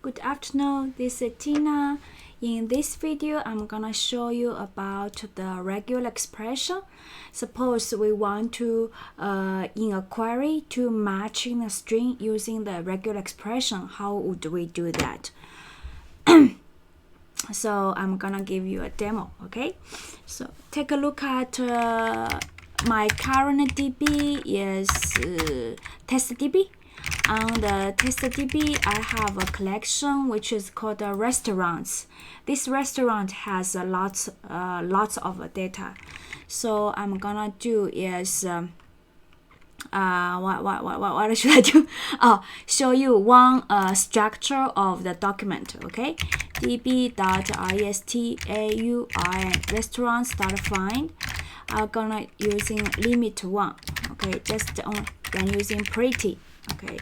Good afternoon, this is Tina. In this video, I'm gonna show you about the regular expression. Suppose we want to, in a query, to match in a string using the regular expression. How would we do that? So I'm gonna give you a demo, okay? So take a look at my current DB is TestDB. On the TestDB, I have a collection which is called restaurants. This restaurant has lots of data. So I'm gonna do is what should I do? Oh, show you one structure of the document. Okay, db.restauri restaurants.find. I'm gonna using limit 1. Okay, just then using pretty. Okay,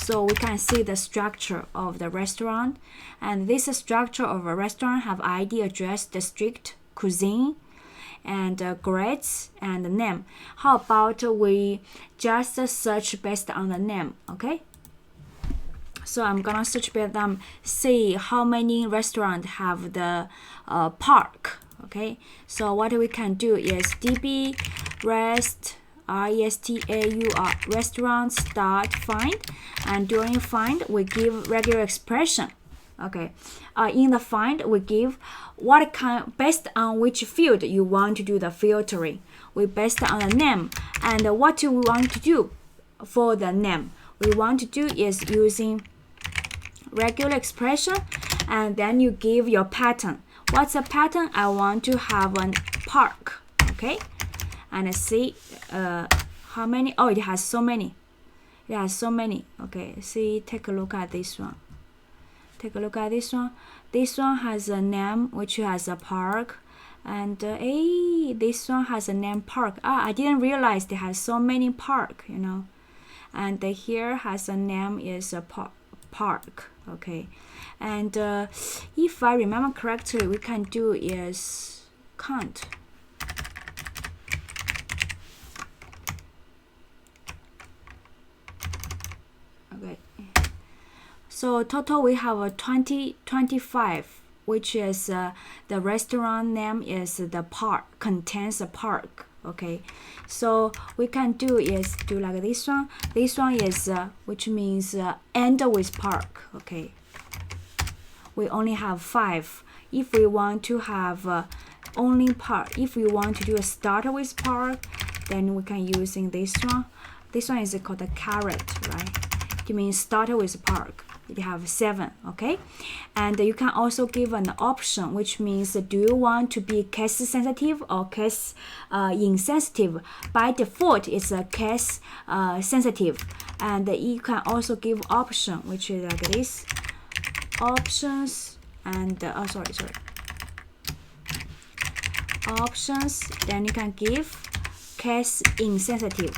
so we can see the structure of the restaurant, and this structure of a restaurant have ID, address, district, cuisine, and grades and name. How about we just search based on the name? Okay, so I'm gonna search based on see how many restaurants have the park. Okay, so what we can do is db restaurants.find, and during find we give regular expression. Okay, in the find we give what kind based on which field you want to do the filtering. We based on the name, and what we want to do for the name we want to do is using regular expression, and then you give your pattern. What's the pattern? I want to have a park. Okay, and see how many. Oh, it has so many. It has so many. Okay, see, take a look at this one. Take a look at this one. This one has a name which has a park, and this one has a name park. I didn't realize they have so many park, you know. And here has a name is a park. Okay, and if I remember correctly, we can do is count. Okay, so total we have a 25, which is the restaurant name is the park, contains a park. Okay, so we can do is do like this one. This one is which means end with park. Okay, we only have 5. If we want to have only park, if we want to do a start with park, then we can using this one. This one is called a carrot, right? It means start with park. It have 7. Okay, and you can also give an option, which means do you want to be case sensitive or case insensitive? By default it's a case sensitive, and you can also give option, which is like this options, and options, then you can give case insensitive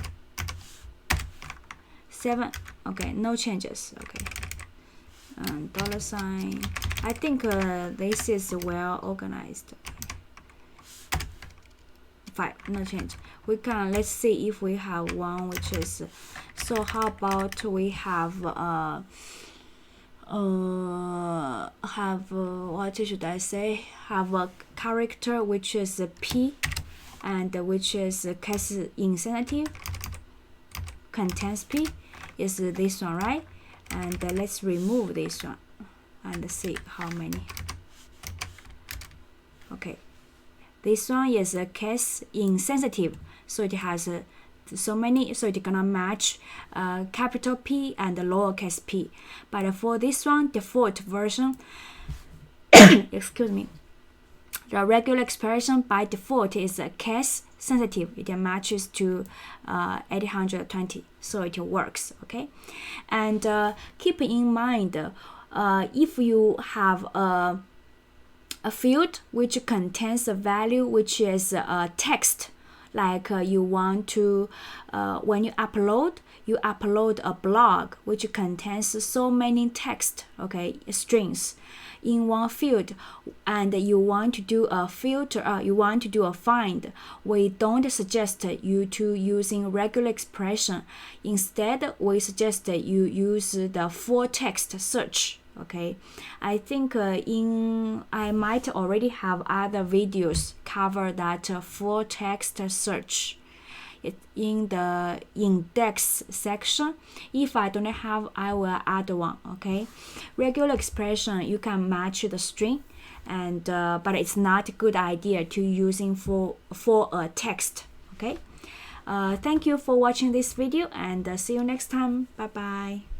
7. Okay, no changes. Okay, $. I think this is well organized. 5, no change. We can, let's see if we have one which is, so how about we have what should I say, have a character which is P, and which is case insensitive, contains P, is this one, right? And let's remove this one and see how many. Okay, this one is a case insensitive, so it has so many, so it's gonna match capital P and lowercase p. But for this one, default version excuse me, the regular expression by default is a case sensitive. It matches to 820, so it works. Okay, and keep in mind, if you have a field which contains a value which is text, like you want to when you upload, you upload a blog which contains so many text, okay, strings in one field, and you want to do a filter, you want to do a find, we don't suggest you to using regular expression. Instead, we suggest you use the full text search. Okay, I think I might already have other videos cover that full text search in the index section. If I don't have, I will add one. Okay, regular expression you can match the string, and but it's not a good idea to using for a text. Okay, thank you for watching this video, and see you next time. Bye bye.